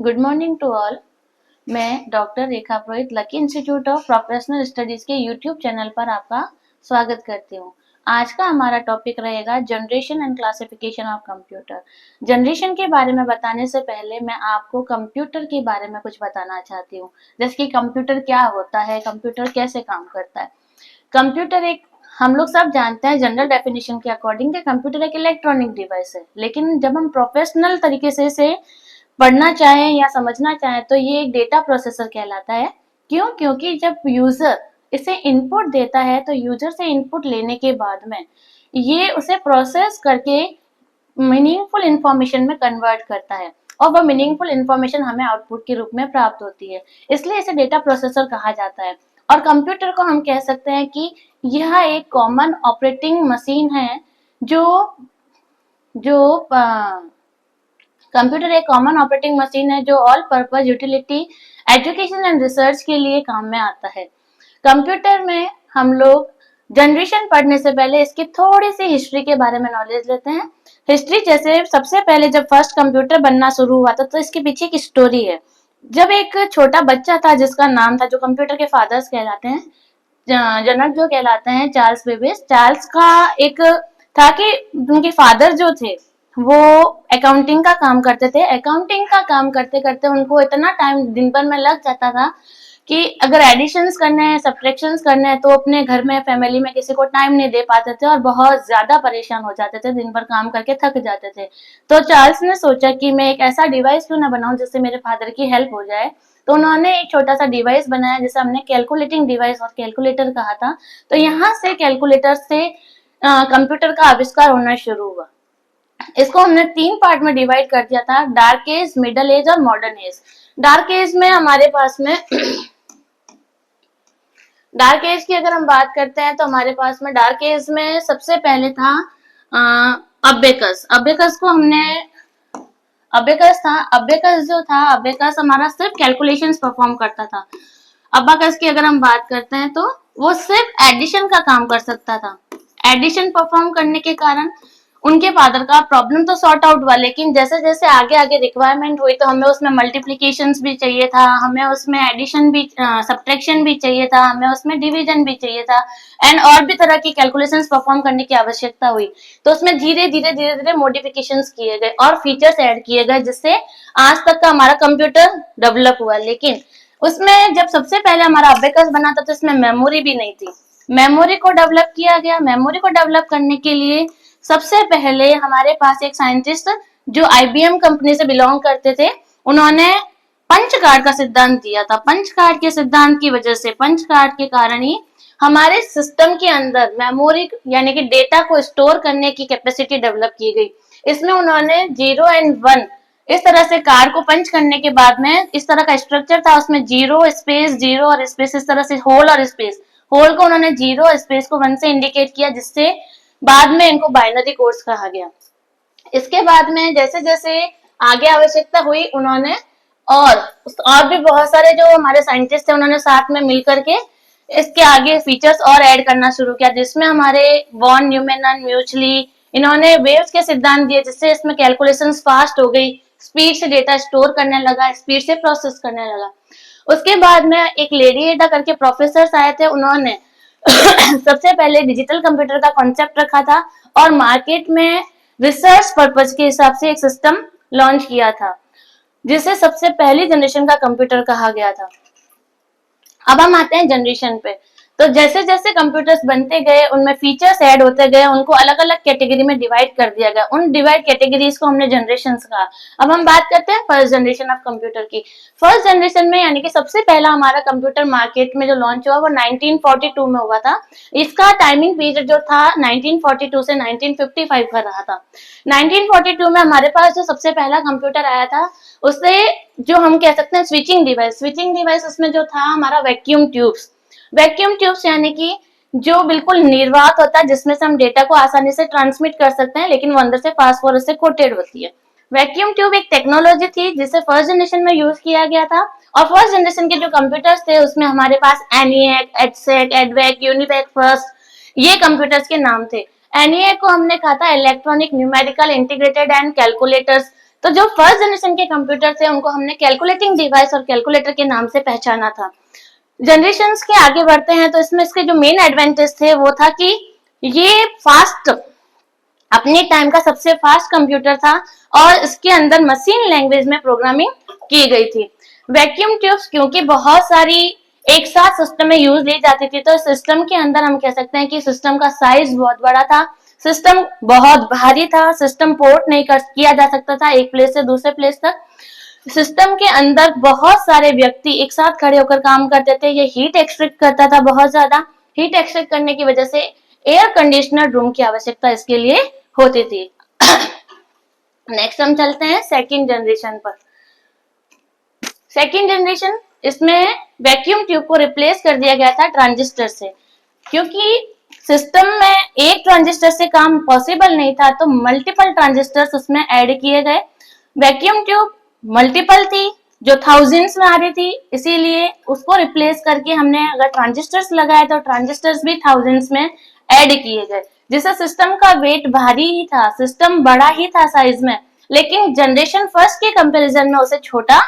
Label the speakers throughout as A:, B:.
A: Good morning to all. मैं doctor Rekha Purohit Lucky institute of professional studies के YouTube channel पर आपका स्वागत करती हूँ। आज का हमारा टॉपिक रहेगा generation and classification of computer. Generation के बारे में बताने से पहले मैं आपको कंप्यूटर के बारे में कुछ बताना चाहती हूँ, जैसे कि कंप्यूटर क्या होता है, कंप्यूटर कैसे काम करता है। कंप्यूटर एक हम लोग सब जानते हैं जनरल डेफिनेशन के अकॉर्डिंग कि कंप्यूटर एक इलेक्ट्रॉनिक डिवाइस है, लेकिन जब हम प्रोफेशनल तरीके से इसे पढ़ना चाहें या समझना चाहें तो ये एक डेटा प्रोसेसर कहलाता है। क्यों? क्योंकि जब यूजर इसे इनपुट देता है तो यूजर से इनपुट लेने के बाद में ये उसे प्रोसेस करके मीनिंगफुल इंफॉर्मेशन में कन्वर्ट करता है और वह मीनिंगफुल इंफॉर्मेशन हमें आउटपुट के रूप में प्राप्त होती है, इसलिए इसे डेटा प्रोसेसर कहा जाता है। और कंप्यूटर को हम कह सकते हैं कि यह एक कॉमन ऑपरेटिंग मशीन है जो जो कंप्यूटर एक कॉमन ऑपरेटिंग मशीन है जो all purpose utility education and research के लिए काम में आता है। कंप्यूटर में हम लोग जनरेशन पढ़ने से पहले इसकी थोड़ी सी हिस्ट्री के बारे में नॉलेज लेते हैं। हिस्ट्री जैसे सबसे पहले जब फर्स्ट कंप्यूटर बनना शुरू हुआ था तो इसके पीछे एक स्टोरी है। जब एक छोटा बच्चा था जिसका नाम था, जो कंप्यूटर के फादर्स कहलाते हैं, जनक जो कहलाते हैं, चार्ल्स बेबेज। चार्ल्स का एक था कि उनके फादर जो थे वो अकाउंटिंग का काम करते थे। अकाउंटिंग का काम करते करते उनको इतना टाइम दिन भर में लग जाता था कि अगर एडिशंस करने हैं, सब्ट्रैक्शंस करने हैं, तो अपने घर में फैमिली में किसी को टाइम नहीं दे पाते थे और बहुत ज्यादा परेशान हो जाते थे, दिन भर काम करके थक जाते थे। तो चार्ल्स ने सोचा कि मैं एक ऐसा डिवाइस क्यों ना बनाऊं जिससे मेरे फादर की हेल्प हो जाए। तो उन्होंने एक छोटा सा डिवाइस बनाया जिसे हमने कैलकुलेटिंग डिवाइस और कैलकुलेटर कहा था। तो यहाँ से कैलकुलेटर से कंप्यूटर का आविष्कार होना शुरू हुआ। इसको हमने 3 पार्ट में डिवाइड कर दिया था, डार्क एज, मिडल एज और मॉडर्न एज। डार्क एज में हमारे पास में डार्क एज की अगर हम बात करते हैं तो हमारे पास में डार्क एज में सबसे पहले था अबेकस। अबेकस को हमने अबेकस हमारा सिर्फ कैलकुलेशंस परफॉर्म करता था। अबाकस की अगर हम बात करते हैं तो वो सिर्फ एडिशन का काम कर सकता था। एडिशन परफॉर्म करने के कारण उनके फादर का प्रॉब्लम तो सॉर्ट आउट हुआ, लेकिन जैसे जैसे आगे आगे रिक्वायरमेंट हुई तो हमें उसमें मल्टीप्लिकेशंस भी चाहिए था, हमें उसमें एडिशन भी सब्ट्रैक्शन भी चाहिए था, हमें उसमें डिवीजन भी चाहिए था एंड और भी तरह की कैलकुलेशंस परफॉर्म करने की आवश्यकता हुई। तो उसमें धीरे धीरे मॉडिफिकेशंस किए गए और फीचर्स ऐड किए गए, जिससे आज तक का हमारा कंप्यूटर डेवलप हुआ। लेकिन उसमें जब सबसे पहले हमारा अबेकस बना था तो इसमें मेमोरी भी नहीं थी। मेमोरी को डेवलप किया गया। मेमोरी को डेवलप करने के लिए सबसे पहले हमारे पास एक साइंटिस्ट जो आईबीएम कंपनी से बिलोंग करते थे, उन्होंने पंच कार्ड का सिद्धांत दिया था। पंच कार्ड के सिद्धांत की वजह से, पंच कार्ड के कारण ही हमारे सिस्टम के अंदर मेमोरी यानी कि डेटा को स्टोर करने की कैपेसिटी डेवलप की गई। इसमें उन्होंने 0 एंड 1 इस तरह से कार्ड को पंच करने के बाद में इस तरह का स्ट्रक्चर था, उसमें 0 स्पेस 0 और स्पेस, इस तरह से होल और स्पेस, होल को उन्होंने 0 स्पेस को 1 से इंडिकेट किया, जिससे बाद में इनको बाइनरी कोड्स कहा गया। इसके बाद में जैसे जैसे आगे आवश्यकता हुई, उन्होंने और भी बहुत सारे जो हमारे साइंटिस्ट थे उन्होंने साथ में मिल करके इसके आगे फीचर्स और ऐड करना शुरू किया, जिसमें हमारे वॉन न्यूमैन, म्यूचली, इन्होंने वेव्स के सिद्धांत दिए, जिससे इसमें कैलकुलेशंस फास्ट हो गई, स्पीड से डेटा स्टोर करने लगा, स्पीड से प्रोसेस करने लगा। उसके बाद में एक लेडी एडा करके प्रोफेसर आए थे, उन्होंने सबसे पहले डिजिटल कंप्यूटर का कॉन्सेप्ट रखा था और मार्केट में रिसर्च पर्पज के हिसाब से एक सिस्टम लॉन्च किया था, जिसे सबसे पहली जनरेशन का कंप्यूटर कहा गया था। अब हम आते हैं जनरेशन पे। तो जैसे जैसे कंप्यूटर्स बनते गए उनमें फीचर्स ऐड होते गए, उनको अलग अलग कैटेगरी में डिवाइड कर दिया गया। उन डिवाइड कैटेगरीज को हमने जनरेशंस कहा। अब हम बात करते हैं फर्स्ट जनरेशन ऑफ कंप्यूटर की। फर्स्ट जनरेशन में यानी कि सबसे पहला हमारा कंप्यूटर मार्केट में जो लॉन्च हुआ वो 1942 में हुआ था। इसका टाइमिंग पीरियड जो था 1942 से 1955 का रहा था। 1942 में हमारे पास जो सबसे पहला कंप्यूटर आया था उससे जो हम कह सकते हैं स्विचिंग डिवाइस उसमें जो था हमारा वैक्यूम ट्यूब्स यानी कि जो बिल्कुल निर्वात होता है, जिसमें से हम डेटा को आसानी से ट्रांसमिट कर सकते हैं, लेकिन वो अंदर से फास्फोरस से कोटेड होती है। वैक्यूम ट्यूब एक टेक्नोलॉजी थी जिसे फर्स्ट जनरेशन में यूज किया गया था। और फर्स्ट जनरेशन के जो कंप्यूटर्स थे उसमें हमारे पास एनिएक, एडसेक, एडवेक, यूनिवेक फर्स्ट, ये कंप्यूटर्स के नाम थे। एनिएक को हमने कहा था electronic numerical integrated and calculators तो जो फर्स्ट जनरेशन के कंप्यूटर थे उनको हमने कैलकुलेटिंग डिवाइस और कैलकुलेटर के नाम से पहचाना था। जनरेशंस के आगे बढ़ते हैं तो इसमें इसके जो मेन एडवांटेज थे वो था कि ये फास्ट, अपने टाइम का सबसे फास्ट कंप्यूटर था और इसके अंदर मशीन लैंग्वेज में प्रोग्रामिंग की गई थी। वैक्यूम ट्यूब्स क्योंकि बहुत सारी एक साथ सिस्टम में यूज ली जाती थी, तो सिस्टम के अंदर हम कह सकते हैं कि सिस्टम का साइज बहुत बड़ा था, सिस्टम बहुत भारी था, सिस्टम पोर्ट नहीं किया जा सकता था एक प्लेस से दूसरे प्लेस तक। सिस्टम के अंदर बहुत सारे व्यक्ति एक साथ खड़े होकर काम करते थे। ये हीट एक्सट्रैक्ट करता था बहुत ज्यादा। हीट एक्सट्रैक्ट करने की वजह से एयर कंडीशनर रूम की आवश्यकता इसके लिए होती थी। नेक्स्ट हम चलते हैं सेकंड जनरेशन पर। सेकंड जनरेशन, इसमें वैक्यूम ट्यूब को रिप्लेस कर दिया गया था ट्रांजिस्टर से, क्योंकि सिस्टम में एक ट्रांजिस्टर से काम पॉसिबल नहीं था, तो मल्टीपल ट्रांजिस्टर्स उसमें ऐड किए गए। वैक्यूम ट्यूब मल्टीपल थी जो थाउजेंड्स में आ रही थी, इसीलिए उसको रिप्लेस करके हमने अगर ट्रांजिस्टर्स लगाए तो ट्रांजिस्टर्स भी थाउजेंड्स में ऐड किए गए, जिससे सिस्टम का वेट भारी ही था, सिस्टम बड़ा ही था साइज में, लेकिन जनरेशन फर्स्ट के कंपैरिजन में उसे छोटा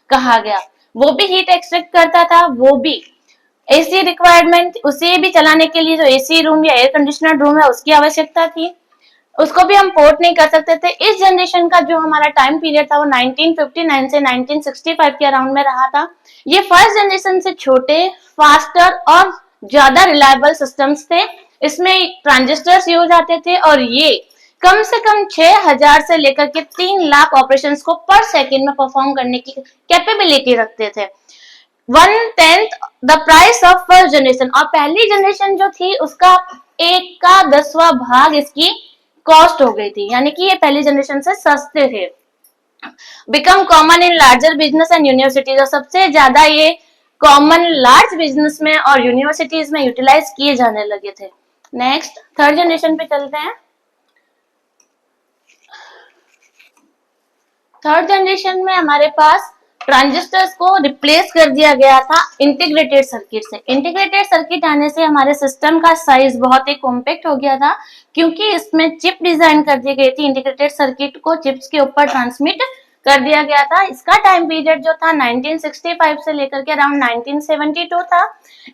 A: कहा गया। वो भी हीट एक्सट्रैक्ट करता था, वो भी एसी रिक्वायरमेंट, उसे भी चलाने के लिए जो एसी रूम या एयर कंडीशनर रूम है उसकी आवश्यकता थी, उसको भी हम पोर्ट नहीं कर सकते थे। इस जनरेशन का जो हमारा टाइम पीरियड था वो 1959 से 1965 के अराउंड में रहा था। ये फर्स्ट जनरेशन से छोटे, फास्टर और ज्यादा रिलायबल सिस्टम्स थे। इसमें ट्रांजिस्टर्स यूज आते थे और ये कम से कम 6000 से लेकर के 3 लाख ऑपरेशंस को पर सेकेंड में परफॉर्म करने की कैपेबिलिटी रखते थे। 1/10 the price of first generation, और पहली जनरेशन जो थी उसका 1/10वां भाग इसकी कॉस्ट हो गई थी, यानी कि ये पहली जनरेशन से सस्ते थे। Become common in larger business and universities, और सबसे ज्यादा ये कॉमन लार्ज बिजनेस में और यूनिवर्सिटीज में यूटिलाइज किए जाने लगे थे। नेक्स्ट थर्ड जनरेशन पे चलते हैं। थर्ड जनरेशन में हमारे पास ट्रांजिस्टर्स को रिप्लेस कर दिया गया था इंटीग्रेटेड सर्किट से। इंटीग्रेटेड सर्किट आने से हमारे सिस्टम का साइज बहुत ही कॉम्पैक्ट हो गया था, क्योंकि इसमें चिप डिजाइन कर दी गई थी। इंटीग्रेटेड सर्किट को चिप्स के ऊपर ट्रांसमिट कर दिया गया था। इसका टाइम पीरियड जो था 1965 से लेकर के अराउंड 1972 था।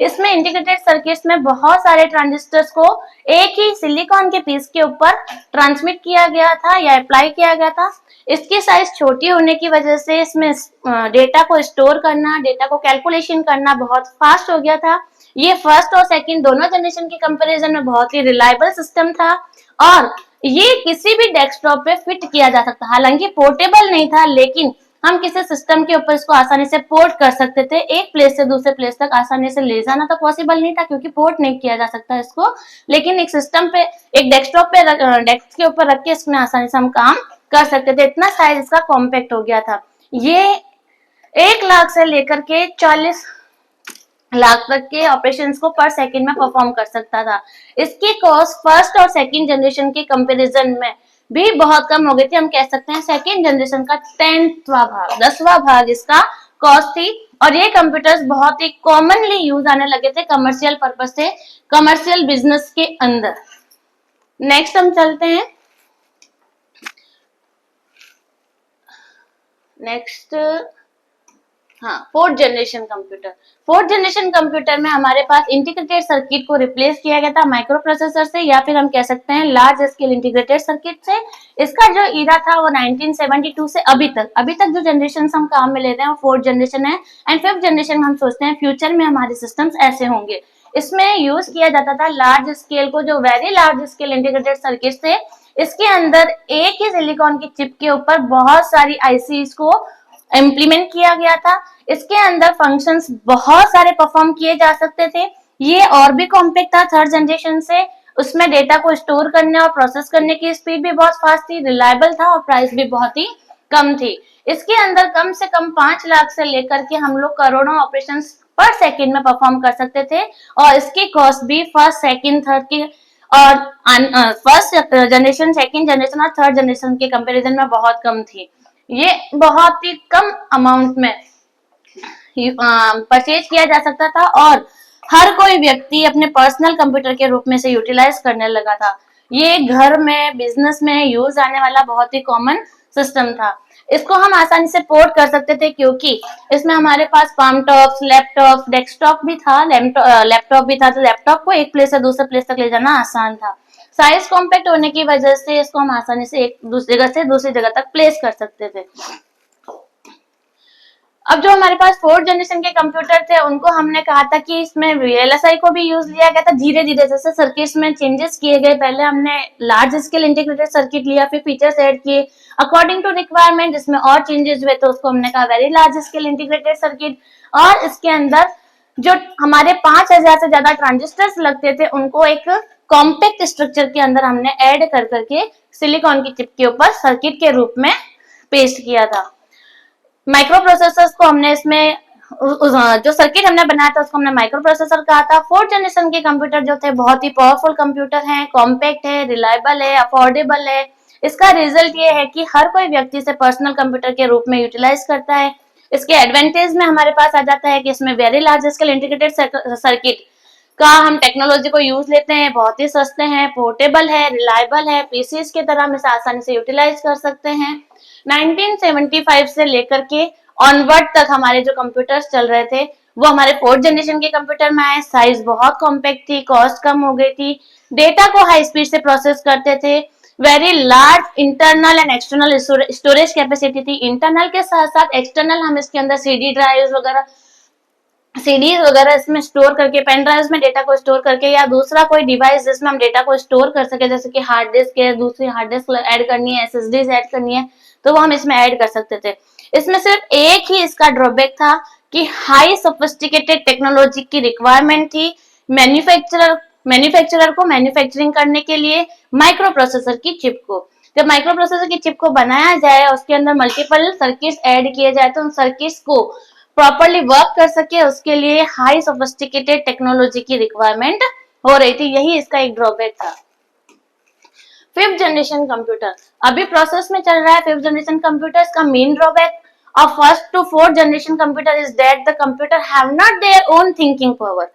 A: इसमें इंटीग्रेटेड सर्किट्स में बहुत सारे ट्रांजिस्टर्स को एक ही सिलिकॉन के पीस के ऊपर ट्रांसमिट किया गया था या अप्लाई किया गया था। इसकी साइज छोटी होने की वजह से इसमें डेटा को स्टोर करना, डेटा को कैलकुलेशन करना बहुत फास्ट हो गया था। ये फर्स्ट और सेकंड दोनों जनरेशन के कंपैरिजन में बहुत ही रिलायबल सिस्टम था और ये किसी भी डेस्कटॉप पे फिट किया जा सकता। हालांकि पोर्टेबल नहीं था, लेकिन हम किसी सिस्टम के ऊपर इसको आसानी से पोर्ट कर सकते थे। एक प्लेस से दूसरे प्लेस तक आसानी से ले जाना तो पॉसिबल नहीं था, क्योंकि पोर्ट नहीं किया जा सकता इसको, लेकिन एक सिस्टम पे, एक डेस्कटॉप पे, डेस्क के ऊपर रख के इसमें आसानी से हम काम कर सकते थे। इतना साइज इसका कॉम्पैक्ट हो गया था। ये 1 लाख से लेकर के 40 लाख तक के ऑपरेशंस को पर सेकंड में परफॉर्म कर सकता था। इसकी कॉस्ट फर्स्ट और सेकंड जनरेशन के कंपैरिजन में भी बहुत कम हो गई थी। हम कह सकते हैं सेकंड जनरेशन का 10वां भाग इसका कॉस्ट थी। और ये कंप्यूटर्स बहुत ही कॉमनली यूज आने लगे थे कमर्शियल पर्पस से, कमर्शियल बिजनेस के अंदर। नेक्स्ट हम चलते हैं। Next fourth generation computer. Fourth generation computer में हमारे पास इंटीग्रेटेड सर्किट को रिप्लेस किया गया था माइक्रो प्रोसेसर से, या फिर हम कह सकते हैं लार्ज स्केल इंटीग्रेटेड सर्किट से। इसका जो ईरा था वो 1972 से अभी तक जो जनरेशन हम काम में ले रहे हैं वो फोर्थ जनरेशन है। एंड फिफ्थ जनरेशन हम सोचते हैं फ्यूचर में हमारे सिस्टम्स ऐसे होंगे। इसमें यूज किया जाता था लार्ज स्केल को, जो very large scale integrated circuit थे। इसके अंदर एक ही सिलिकॉन की चिप के ऊपर बहुत सारी आईसीज को इम्प्लीमेंट किया गया था। इसके अंदर फंक्शंस बहुत सारे परफॉर्म किए जा सकते थे। ये और भी कॉम्पैक्ट था थर्ड जनरेशन से। उसमें डेटा को स्टोर करने और प्रोसेस करने की स्पीड भी बहुत फास्ट थी, रिलायबल था और प्राइस भी बहुत ही कम थी। इसके अंदर कम से कम 5 लाख से लेकर के हम लोग करोड़ों ऑपरेशन पर सेकेंड में परफॉर्म कर सकते थे, और इसकी कॉस्ट भी फर्स्ट, सेकेंड, थर्ड की और फर्स्ट जनरेशन, सेकेंड जनरेशन और थर्ड जनरेशन के कंपैरिजन में बहुत कम थी। ये बहुत ही कम अमाउंट में परचेज किया जा सकता था और हर कोई व्यक्ति अपने पर्सनल कंप्यूटर के रूप में से यूटिलाइज करने लगा था। ये घर में, बिजनेस में यूज आने वाला बहुत ही कॉमन सिस्टम था। इसको हम आसानी से पोर्ट कर सकते थे क्योंकि इसमें हमारे पास पाम टॉप्स, लैपटॉप, डेस्कटॉप भी था, लैपटॉप भी था, तो लैपटॉप को एक प्लेस से दूसरे प्लेस तक ले जाना आसान था। साइज कॉम्पैक्ट होने की वजह से इसको हम आसानी से एक दूसरी जगह से दूसरी जगह तक प्लेस कर सकते थे। अब जो हमारे पास फोर्थ जनरेशन के कंप्यूटर थे उनको हमने कहा था कि इसमें VLSI को भी यूज लिया गया था। धीरे धीरे जैसे सर्किट्स में चेंजेस किए गए, पहले हमने लार्ज स्केल इंटीग्रेटेड सर्किट लिया, फिर फीचर्स ऐड किए अकॉर्डिंग टू रिक्वायरमेंट, जिसमें और चेंजेस हुए तो उसको हमने कहा very large scale integrated circuit. और इसके अंदर जो हमारे 5000 से ज्यादा ट्रांजिस्टर्स लगते थे उनको एक कॉम्पैक्ट स्ट्रक्चर के अंदर हमने ऐड कर करके सिलिकॉन की चिप के ऊपर सर्किट के रूप में पेस्ट किया था। माइक्रो प्रोसेसर्स को हमने इसमें जो सर्किट हमने बनाया था उसको हमने माइक्रो प्रोसेसर कहा था। फोर्थ जनरेशन के कंप्यूटर जो थे बहुत ही पावरफुल कंप्यूटर हैं, कॉम्पैक्ट है, रिलायबल है, अफोर्डेबल है। इसका रिजल्ट ये है कि हर कोई व्यक्ति इसे पर्सनल कंप्यूटर के रूप में यूटिलाइज करता है। इसके एडवांटेज में हमारे पास आ जाता है कि इसमें very large scale integrated circuit का हम टेक्नोलॉजी को यूज लेते हैं, बहुत ही सस्ते हैं, पोर्टेबल है, रिलायबल है, पीसीज की तरह हम इसे आसानी से यूटिलाइज कर सकते हैं। 1975 से लेकर के ऑनवर्ड तक हमारे जो कंप्यूटर्स चल रहे थे वो हमारे फोर्थ जनरेशन के कंप्यूटर में आए। साइज बहुत कॉम्पैक्ट थी, कॉस्ट कम हो गई थी, डेटा को हाई स्पीड से प्रोसेस करते थे, very large internal and external storage capacity थी। इंटरनल के साथ साथ एक्सटर्नल हम इसके अंदर सीडी ड्राइव्स वगैरह, सीडीज वगैरह इसमें स्टोर करके, पेन ड्राइव्स में डेटा को स्टोर करके, या दूसरा कोई डिवाइस जिसमें हम डेटा को स्टोर कर सके, जैसे कि हार्ड डिस्क है, दूसरी हार्ड डिस्क ऐड करनी है, एसएसडीज ऐड करनी है, तो वो हम इसमें ऐड कर सकते थे। इसमें सिर्फ एक ही इसका ड्रॉबैक था कि हाई सोफिस्टिकेटेड टेक्नोलॉजी की रिक्वायरमेंट थी मैन्युफैक्चरर को मैन्युफैक्चरिंग करने के लिए माइक्रो प्रोसेसर की चिप को। जब माइक्रो प्रोसेसर की चिप को बनाया जाए, उसके अंदर मल्टीपल सर्किट्स ऐड किए जाए, तो उन सर्किट्स को प्रॉपरली वर्क कर सके उसके लिए हाई सोफिस्टिकेटेड टेक्नोलॉजी की रिक्वायरमेंट हो रही थी। यही इसका एक ड्रॉबैक था। फिफ्थ जनरेशन कंप्यूटर अभी प्रोसेस में चल रहा है। फिफ्थ जनरेशन कंप्यूटर्स का main drawback of first to fourth generation computer is that the computer have not their own thinking power.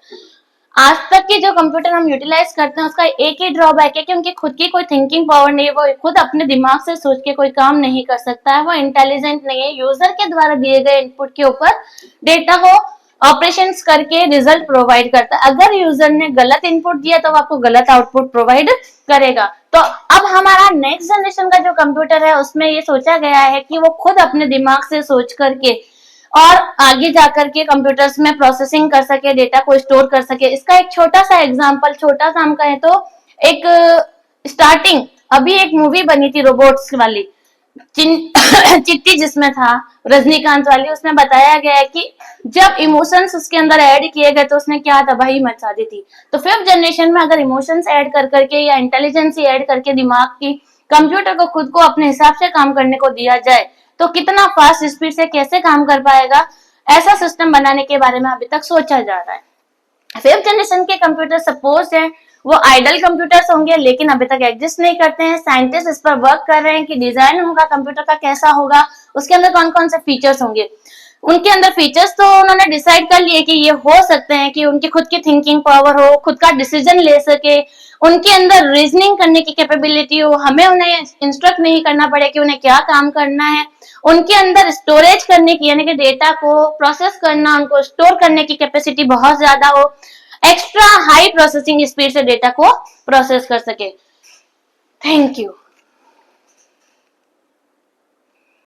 A: आज तक के जो कंप्यूटर हम यूटिलाइज करते हैं उसका एक ही ड्रॉबैक है कि उनकी खुद की कोई थिंकिंग पावर नहीं है, वो खुद अपने दिमाग से सोच के कोई काम नहीं कर सकता है, वो इंटेलिजेंट नहीं है। यूजर के द्वारा दिए गए इनपुट के ऊपर डेटा को ऑपरेशंस करके रिजल्ट प्रोवाइड करता है। अगर यूजर ने गलत इनपुट दिया तो वो आपको गलत आउटपुट प्रोवाइड करेगा। तो अब हमारा नेक्स्ट जनरेशन का जो कंप्यूटर है उसमें ये सोचा गया है कि वो खुद अपने दिमाग से सोच करके और आगे जाकर के कंप्यूटर्स में प्रोसेसिंग कर सके, डेटा को स्टोर कर सके। इसका एक छोटा सा एग्जांपल, छोटा सा हम कहें तो एक स्टार्टिंग अभी एक मूवी बनी थी रोबोट्स वाली, चिट्टी जिसमें था रजनीकांत वाली, उसमें बताया गया है कि जब इमोशंस उसके अंदर ऐड किए गए तो उसने क्या तबाही मचा दी थी। तो फिफ्थ जनरेशन में अगर इमोशंस ऐड कर करके या इंटेलिजेंस ऐड करके दिमाग की कंप्यूटर को खुद को अपने हिसाब से काम करने को दिया जाए तो कितना फास्ट स्पीड से कैसे काम कर पाएगा, ऐसा सिस्टम बनाने के बारे में अभी तक सोचा जा रहा है। फिफ्थ जनरेशन के कंप्यूटर सपोज है वो आइडल कंप्यूटर्स होंगे लेकिन अभी तक एग्जिस्ट नहीं करते हैं। साइंटिस्ट इस पर वर्क कर रहे हैं कि डिजाइन उनका कंप्यूटर का कैसा होगा, उसके अंदर कौन कौन से फीचर्स होंगे। उनके अंदर फीचर्स तो उन्होंने डिसाइड कर लिए कि ये हो सकते हैं कि उनकी खुद की थिंकिंग पावर हो, खुद का डिसीजन ले सके, उनके अंदर रीजनिंग करने की कैपेबिलिटी हो, हमें उन्हें इंस्ट्रक्ट नहीं करना पड़े कि उन्हें क्या काम करना है। उनके अंदर स्टोरेज करने की यानी कि डेटा को प्रोसेस करना, उनको स्टोर करने की कैपेसिटी बहुत ज्यादा हो, एक्स्ट्रा हाई प्रोसेसिंग स्पीड से डेटा को प्रोसेस कर सके। Thank you.